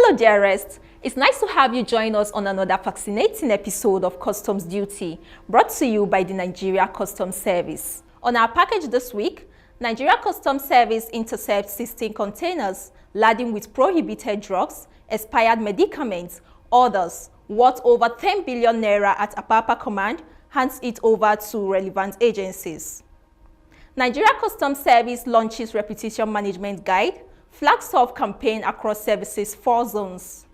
Hello dearest, it's nice to have you join us on another fascinating episode of Customs Duty, brought to you by the Nigeria Customs Service. On our package this week, Nigeria Customs Service intercepts 16 containers laden with prohibited drugs, expired medicaments, others, worth over 10 billion naira at Apapa Command, hands it over to relevant agencies. Nigeria Customs Service launches Reputation Management Guide, flags off campaign across services 4 zones.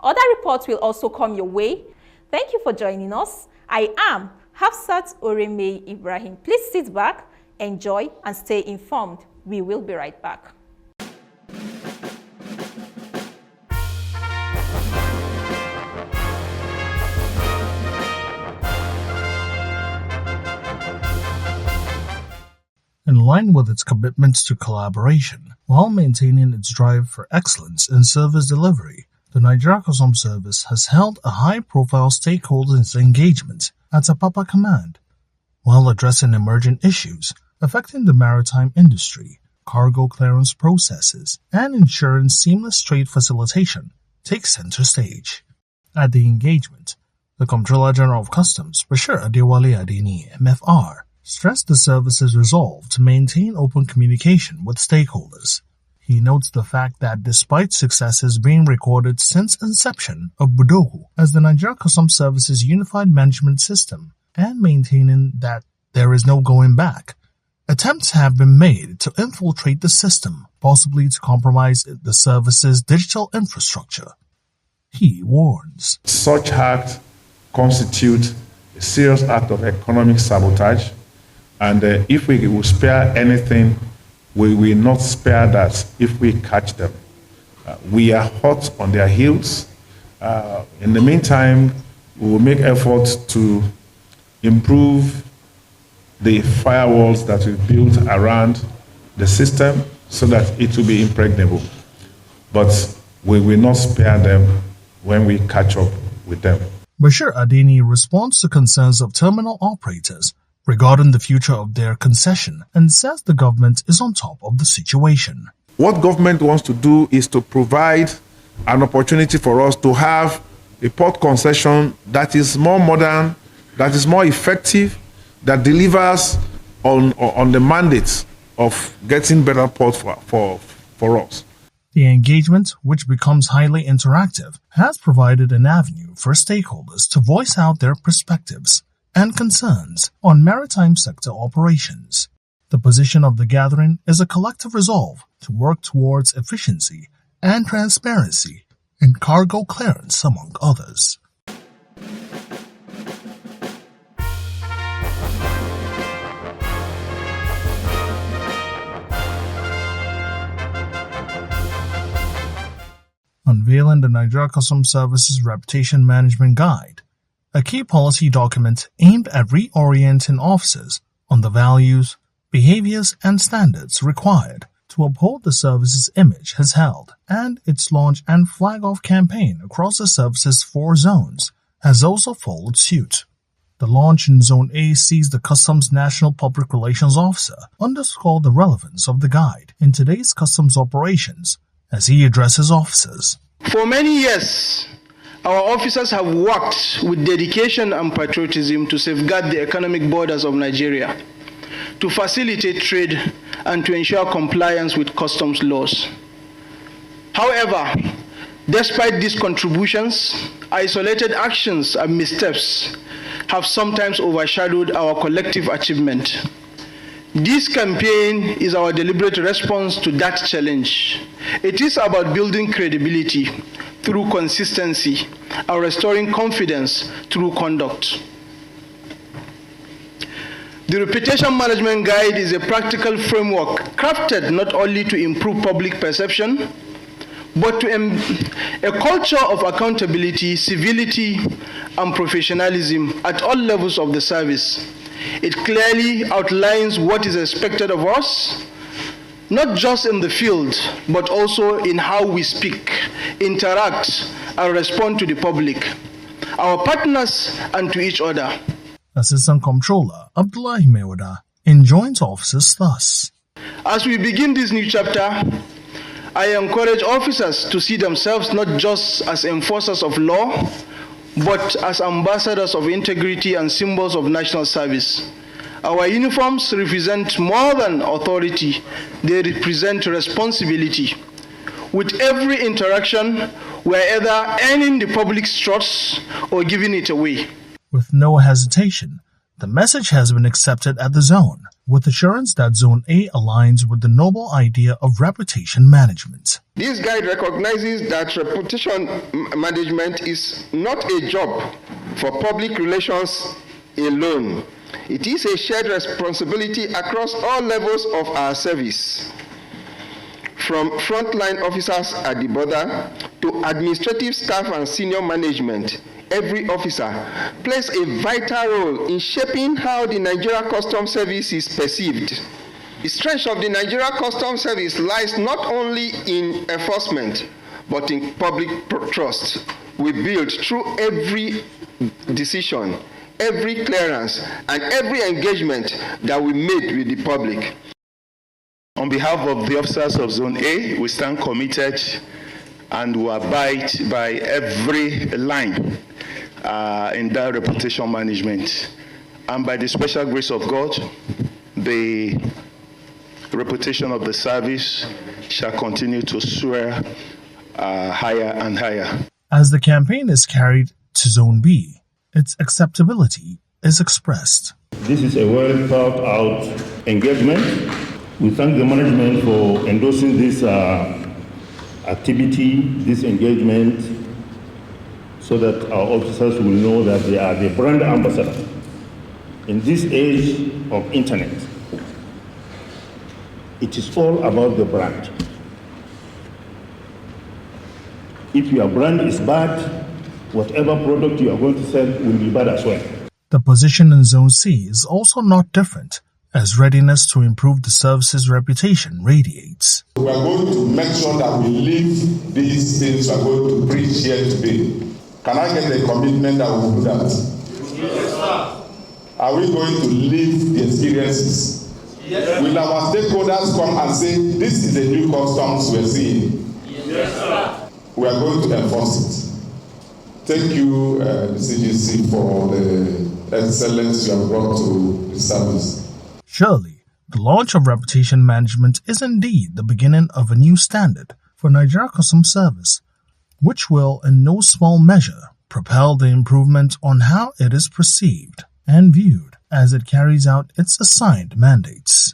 Other reports will also come your way. Thank you for joining us. I am Hafsat Oreme Ibrahim. Please sit back, enjoy, and stay informed. We will be right back. In line with its commitments to collaboration, while maintaining its drive for excellence in service delivery, the Nigeria Customs Service has held a high-profile stakeholders engagement at Apapa Command, while addressing emerging issues affecting the maritime industry, cargo clearance processes, and ensuring seamless trade facilitation take center stage. At the engagement, the Comptroller General of Customs, Bashir Adewale Adeni, MFR, stressed the service's resolve to maintain open communication with stakeholders. He notes the fact that despite successes being recorded since inception of Budogu as the Nigeria Customs Service's unified management system and maintaining that there is no going back, attempts have been made to infiltrate the system, possibly to compromise the service's digital infrastructure. He warns. Such acts constitute a serious act of economic sabotage. And if we will spare anything, we will not spare that if we catch them. We are hot on their heels. In the meantime, we will make efforts to improve the firewalls that we built around the system so that it will be impregnable. But we will not spare them when we catch up with them. Bashir Adeni responds to concerns of terminal operators regarding the future of their concession and says the government is on top of the situation. What government wants to do is to provide an opportunity for us to have a port concession that is more modern, that is more effective, that delivers on the mandate of getting better ports for us. The engagement, which becomes highly interactive, has provided an avenue for stakeholders to voice out their perspectives and concerns on maritime sector operations. The position of the gathering is a collective resolve to work towards efficiency and transparency in cargo clearance, among others. Unveiling the Nigeria Customs Service's Reputation Management Guide, a key policy document aimed at reorienting officers on the values, behaviors, and standards required to uphold the service's image, has held, and its launch and flag-off campaign across the service's 4 zones has also followed suit. The launch in Zone A sees the Customs National Public Relations Officer underscore the relevance of the guide in today's customs operations as he addresses officers. For many years, our officers have worked with dedication and patriotism to safeguard the economic borders of Nigeria, to facilitate trade, and to ensure compliance with customs laws. However, despite these contributions, isolated actions and missteps have sometimes overshadowed our collective achievement. This campaign is our deliberate response to that challenge. It is about building credibility through consistency and restoring confidence through conduct. The Reputation Management Guide is a practical framework crafted not only to improve public perception, but to a culture of accountability, civility, and professionalism at all levels of the service. It clearly outlines what is expected of us, not just in the field, but also in how we speak, interact, and respond to the public, our partners, and to each other. Assistant Comptroller Abdullahi Mewada enjoins officers thus. As we begin this new chapter, I encourage officers to see themselves not just as enforcers of law, but as ambassadors of integrity and symbols of national service. Our uniforms represent more than authority, they represent responsibility. With every interaction, we're either earning the public's trust or giving it away. With no hesitation, the message has been accepted at the zone, with assurance that Zone A aligns with the noble idea of reputation management. This guide recognizes that reputation management is not a job for public relations alone. It is a shared responsibility across all levels of our service, from frontline officers at the border to administrative staff and senior management. Every officer plays a vital role in shaping how the Nigeria Customs Service is perceived. The strength of the Nigeria Customs Service lies not only in enforcement, but in public trust. We build through every decision, every clearance, and every engagement that we made with the public. On behalf of the officers of Zone A, we stand committed and will abide by every line in that reputation management. And by the special grace of God, the reputation of the service shall continue to soar higher and higher. As the campaign is carried to Zone B, its acceptability is expressed. This is a well thought out engagement. We thank the management for endorsing this activity, this engagement, so that our officers will know that they are the brand ambassador. In this age of internet, it is all about the brand. If your brand is bad, whatever product you are going to sell will be bad as well. The position in Zone C is also not different, as readiness to improve the service's reputation radiates. We are going to make sure that we live these things we are going to preach here today. Can I get a commitment that we will do that? Yes, sir. Are we going to live the experiences? Yes. Will our stakeholders come and say, this is the new customs we're seeing? Yes, sir. We are going to enforce it. Thank you, the CGC, for the excellence you have brought to the service. Surely, the launch of reputation management is indeed the beginning of a new standard for Nigeria Customs Service, which will, in no small measure, propel the improvement on how it is perceived and viewed as it carries out its assigned mandates.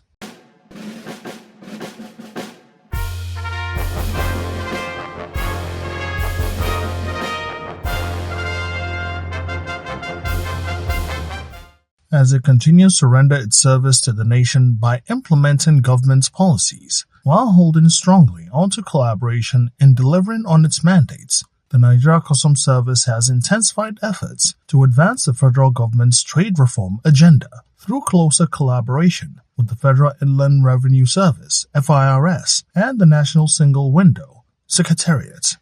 As it continues to render its service to the nation by implementing government's policies, while holding strongly onto collaboration in delivering on its mandates, the Nigeria Customs Service has intensified efforts to advance the federal government's trade reform agenda through closer collaboration with the Federal Inland Revenue Service, FIRS, and the National Single Window Secretariat.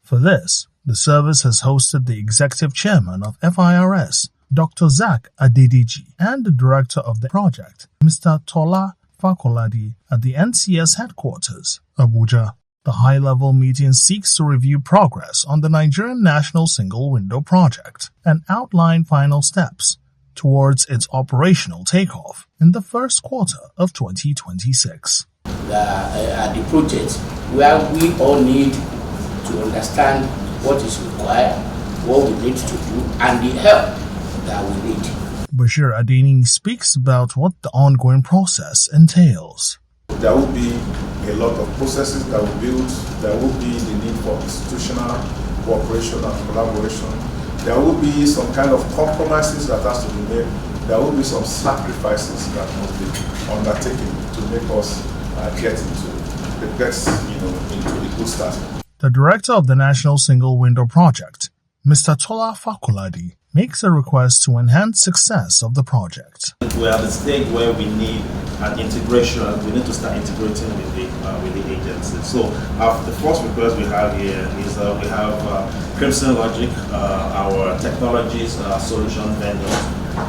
For this, the service has hosted the executive chairman of FIRS, Dr. Zach Adediji, and the director of the project, Mr. Tola Fakoladi, at the NCS headquarters, Abuja. The high-level meeting seeks to review progress on the Nigerian National Single Window project and outline final steps towards its operational takeoff in the first quarter of 2026. The project where we all need to understand what is required, what we need to do, and the help that we need. Bashir Adeni speaks about what the ongoing process entails. There will be a lot of processes that will build. There will be the need for institutional cooperation and collaboration. There will be some kind of compromises that has to be made. There will be some sacrifices that must be undertaken to make us get into the good start. The director of the National Single Window Project, Mr. Tola Fakoladi, makes a request to enhance success of the project. We are at the stage where we need an integration. We need to start integrating with the agencies. So the first request we have here is we have Crimson Logic, our technologies solution vendors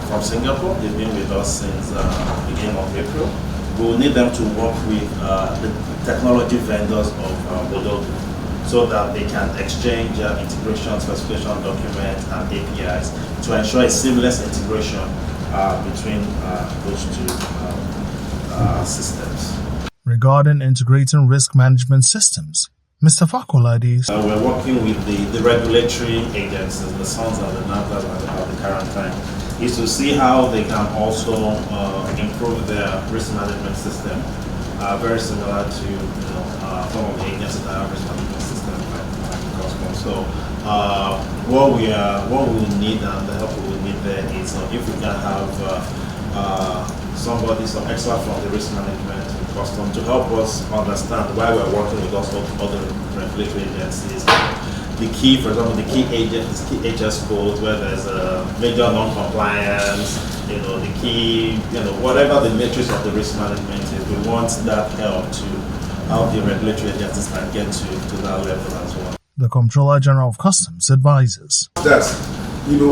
from Singapore. They've been with us since the beginning of April. We will need them to work with the technology vendors of Bodo, so that they can exchange integration specification documents and APIs to ensure a seamless integration between those two systems. Regarding integrating risk management systems, Mr. Fakoladi we're working with the regulatory agencies, the SONs and the NAFDAs at the current time, is to see how they can also improve their risk management system, very similar to some of the agencies that have risk management systems like Customs. So what we will need and the help we will need there is if we can have somebody, some expert from the risk management custom to help us understand why we're working with also other regulatory agencies. The key, for example, the key agents, key HS codes where there's a major non-compliance, the key, whatever the matrix of the risk management is, we want that help to help the regulatory agencies can get to that level as well. The Comptroller General of Customs advises that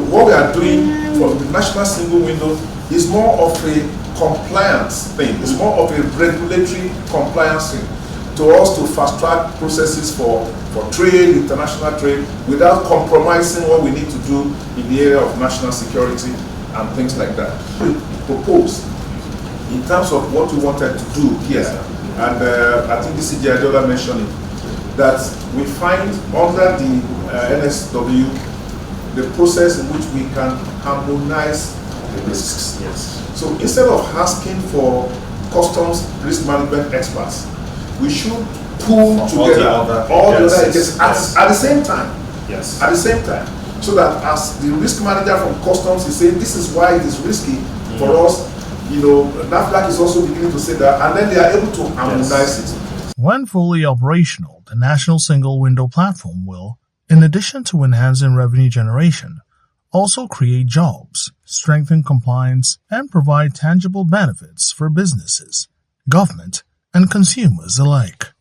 what we are doing from the national single window is more of a compliance thing. It's more of a regulatory compliance thing to us to fast track processes for trade, international trade, without compromising what we need to do in the area of national security and things like that. We propose in terms of what we wanted to do here, and I think this is Adiola mentioned it, that we find under the NSW the process in which we can harmonize the risks. Yes. So instead of asking for customs risk management experts, we should pull together all the other agencies at the same time. Yes. At the same time. So that as the risk manager from customs is saying this is why it is risky for us, NAFDAC is also beginning to say that, and then they are able to harmonize it. When fully operational, the National Single Window Platform will, in addition to enhancing revenue generation, also create jobs, strengthen compliance, and provide tangible benefits for businesses, government, and consumers alike.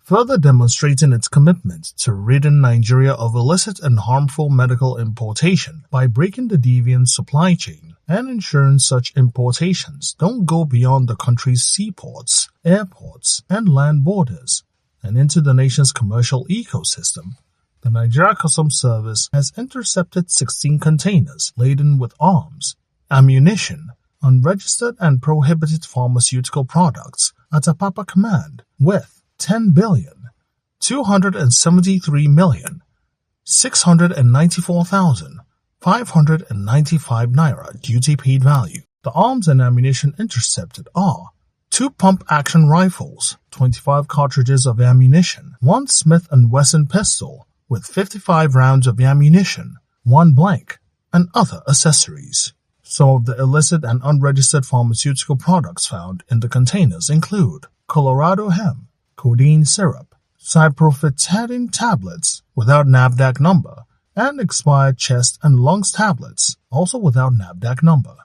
Further demonstrating its commitment to ridding Nigeria of illicit and harmful medical importation by breaking the deviant supply chain and ensuring such importations don't go beyond the country's seaports, airports, and land borders and into the nation's commercial ecosystem, the Nigeria Customs Service has intercepted 16 containers laden with arms, ammunition, unregistered and prohibited pharmaceutical products at Apapa Command with 10,273,694,595 naira duty paid value. The arms and ammunition intercepted are 2 pump-action rifles, 25 cartridges of ammunition, 1 Smith & Wesson pistol with 55 rounds of ammunition, 1 blank, and other accessories. Some of the illicit and unregistered pharmaceutical products found in the containers include Colorado hemp, codeine syrup, cyprofloxacin tablets without NAFDAC number, and expired chest and lungs tablets, also without NAFDAC number.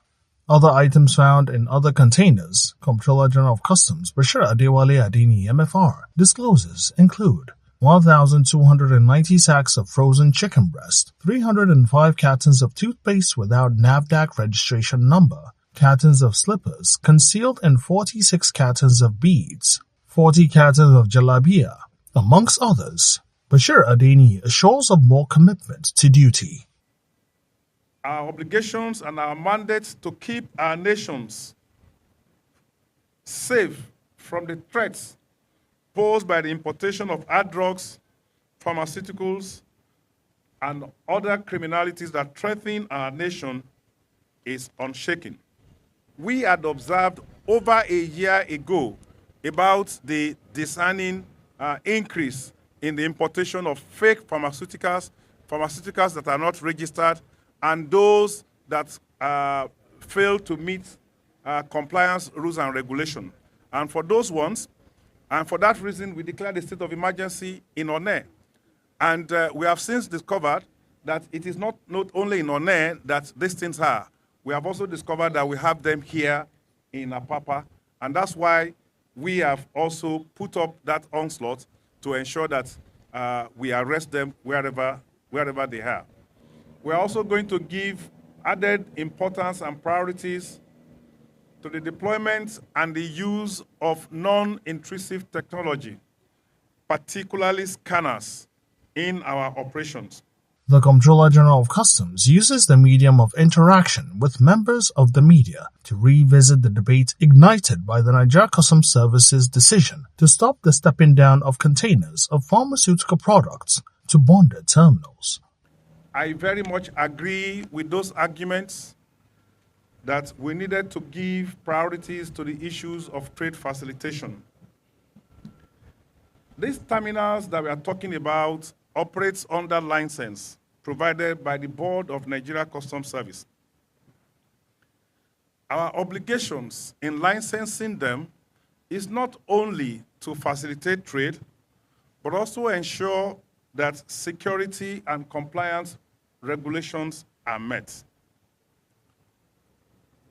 Other items found in other containers, Comptroller General of Customs Bashir Adewale Adini MFR discloses include 1,290 sacks of frozen chicken breast, 305 cartons of toothpaste without NAFDAC registration number, cartons of slippers concealed in 46 cartons of beads, 40 cartons of jalabia, amongst others. Bashir Adeni assures of more commitment to duty. Our obligations and our mandate to keep our nations safe from the threats posed by the importation of hard drugs, pharmaceuticals, and other criminalities that threaten our nation is unshaken. We had observed over a year ago about the discerning increase in the importation of fake pharmaceuticals that are not registered, and those that fail to meet compliance rules and regulation. And for those ones, and for that reason, we declared a state of emergency in Onne. And we have since discovered that it is not only in Onne that these things are. We have also discovered that we have them here in Apapa, and that's why we have also put up that onslaught to ensure that we arrest them wherever wherever they are. We're also going to give added importance and priorities to the deployment and the use of non-intrusive technology, particularly scanners, in our operations. The Comptroller General of Customs uses the medium of interaction with members of the media to revisit the debate ignited by the Nigeria Customs Service's decision to stop the stepping down of containers of pharmaceutical products to bonded terminals. I very much agree with those arguments that we needed to give priorities to the issues of trade facilitation. These terminals that we are talking about operates under license provided by the Board of Nigeria Customs Service. Our obligations in licensing them is not only to facilitate trade, but also ensure that security and compliance regulations are met.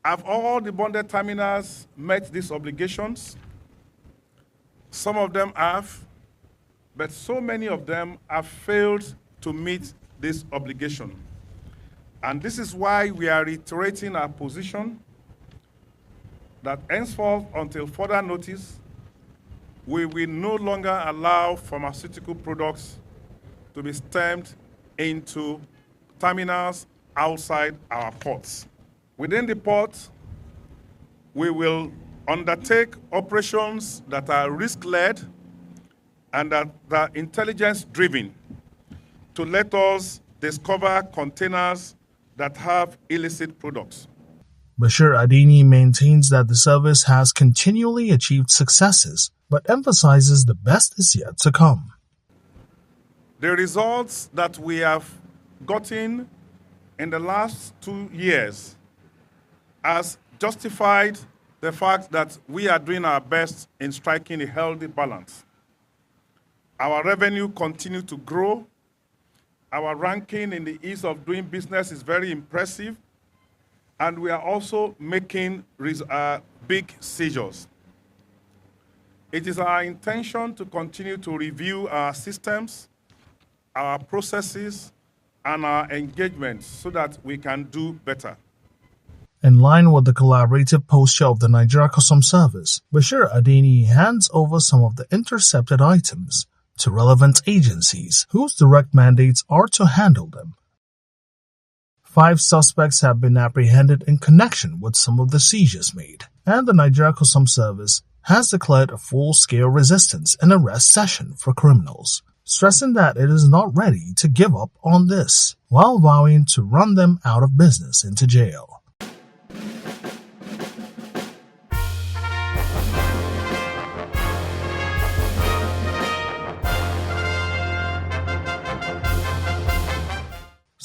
Have all the bonded terminals met these obligations? Some of them have, but so many of them have failed to meet this obligation. And this is why we are reiterating our position that henceforth, until further notice, we will no longer allow pharmaceutical products to be stemming into terminals outside our ports. Within the port, we will undertake operations that are risk-led and that are intelligence-driven to let us discover containers that have illicit products. Bashir Adini maintains that the service has continually achieved successes, but emphasizes the best is yet to come. The results that we have gotten in the last 2 years has justified the fact that we are doing our best in striking a healthy balance. Our revenue continues to grow. Our ranking in the ease of doing business is very impressive. And we are also making big seizures. It is our intention to continue to review our systems, our processes, and our engagements so that we can do better. In line with the collaborative posture of the Nigeria Customs Service, Bashir Adeni hands over some of the intercepted items to relevant agencies whose direct mandates are to handle them. 5 suspects have been apprehended in connection with some of the seizures made, and the Nigeria Customs Service has declared a full-scale resistance and arrest session for criminals, stressing that it is not ready to give up on this, while vowing to run them out of business into jail.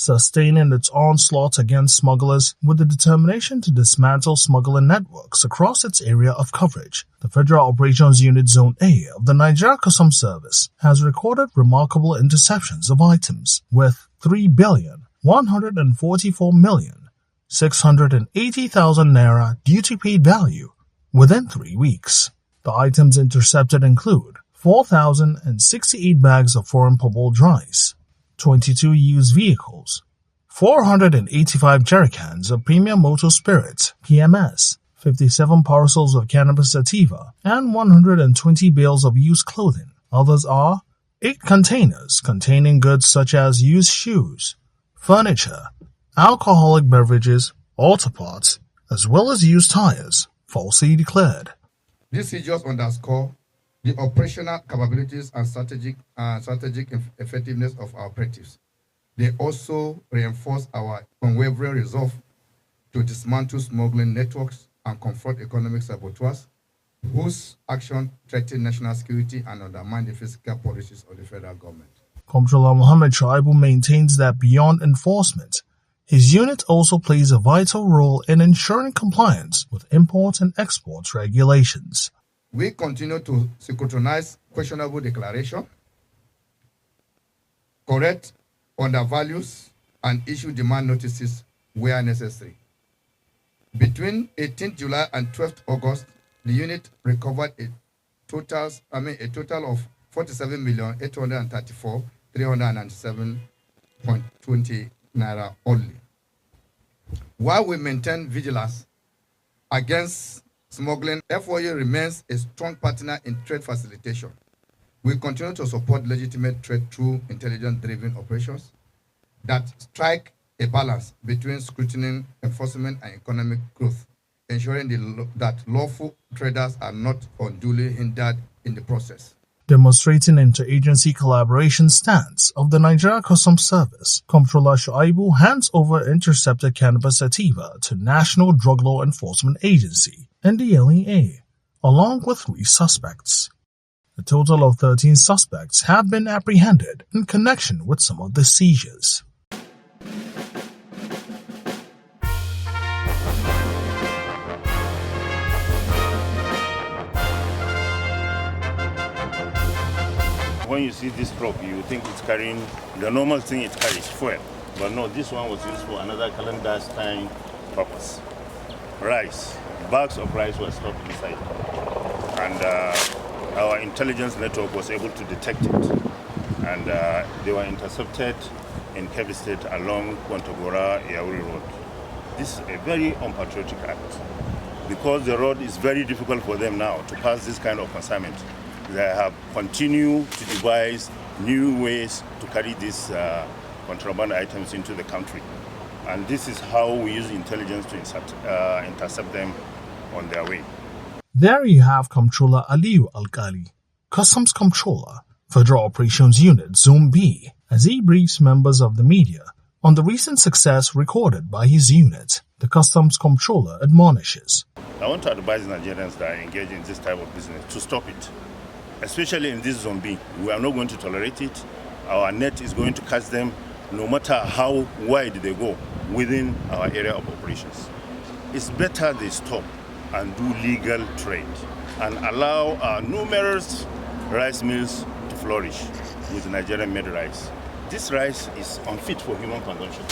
Sustaining its onslaught against smugglers with the determination to dismantle smuggling networks across its area of coverage, the Federal Operations Unit Zone A of the Nigeria Customs Service has recorded remarkable interceptions of items with 3,144,680,000 naira duty-paid value within 3 weeks. The items intercepted include 4,068 bags of foreign parboiled rice, 22 used vehicles, 485 jerrycans of premium motor spirits, PMS, 57 parcels of cannabis sativa, and 120 bales of used clothing. Others are 8 containers containing goods such as used shoes, furniture, alcoholic beverages, auto parts, as well as used tires, falsely declared. These seizures underscore the operational capabilities and strategic effectiveness of our operatives. They also reinforce our unwavering resolve to dismantle smuggling networks and confront economic saboteurs whose action threaten national security and undermine the fiscal policies of the federal government. Comptroller Mohammed Shaibu maintains that beyond enforcement, his unit also plays a vital role in ensuring compliance with import and export regulations. We continue to scrutinize questionable declaration, correct undervalues, and issue demand notices where necessary. Between 18th July and 12th August, the unit recovered a total of 47,834,397 1,020 naira only. While we maintain vigilance against smuggling, FOA remains a strong partner in trade facilitation. We continue to support legitimate trade through intelligence-driven operations that strike a balance between scrutiny, enforcement, and economic growth, ensuring that lawful traders are not unduly hindered in the process. Demonstrating interagency collaboration stance of the Nigeria Customs Service, Comptroller Shuaibu hands over intercepted cannabis sativa to National Drug Law Enforcement Agency, NDLEA, along with 3 suspects. A total of 13 suspects have been apprehended in connection with some of the seizures. When you see this truck, you think it's carrying, the normal thing it carries, fuel. But no, this one was used for another clandestine purpose. Rice, bags of rice were stored inside. And our intelligence network was able to detect it. And they were intercepted in Kebbi State along Kwantagora-Yauri Road. This is a very unpatriotic act because the road is very difficult for them now to pass this kind of consignment. They have continued to devise new ways to carry these contraband items into the country. And this is how we use intelligence to intercept them on their way. There you have Comptroller Aliyu Alkali, Customs Comptroller, Federal Operations Unit Zone B, as he briefs members of the media on the recent success recorded by his unit. The Customs Comptroller admonishes. I want to advise Nigerians that are engaged in this type of business to stop it. Especially in this Zone B, we are not going to tolerate it. Our net is going to catch them no matter how wide they go within our area of operations. It's better they stop and do legal trade and allow our numerous rice mills to flourish with Nigerian-made rice. This rice is unfit for human consumption.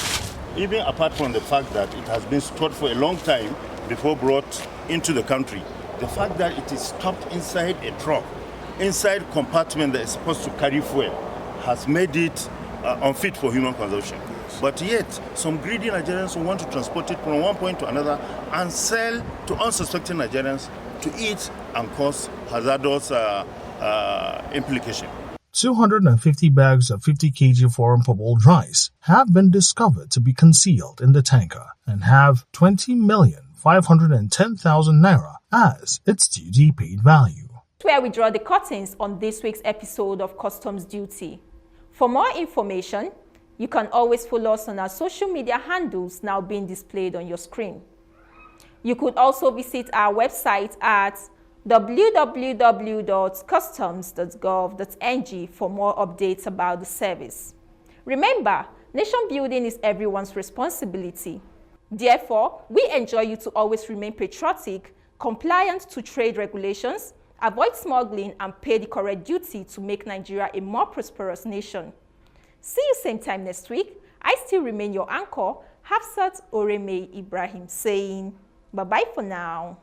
Even apart from the fact that it has been stored for a long time before brought into the country, the fact that it is stopped inside a truck, inside compartment that is supposed to carry fuel, has made it unfit for human consumption. But yet, some greedy Nigerians who want to transport it from one point to another and sell to unsuspecting Nigerians to eat and cause hazardous implication. 250 bags of 50 kg foreign parboiled rice have been discovered to be concealed in the tanker and have 20,510,000 naira as its duty paid value. Where we draw the curtains on this week's episode of Customs Duty. For more information, you can always follow us on our social media handles now being displayed on your screen. You could also visit our website at www.customs.gov.ng for more updates about the service. Remember, nation building is everyone's responsibility. Therefore, we enjoin you to always remain patriotic, compliant to trade regulations, avoid smuggling, and pay the correct duty to make Nigeria a more prosperous nation. See you same time next week. I still remain your anchor, Hafsat Oreme Ibrahim, saying bye-bye for now.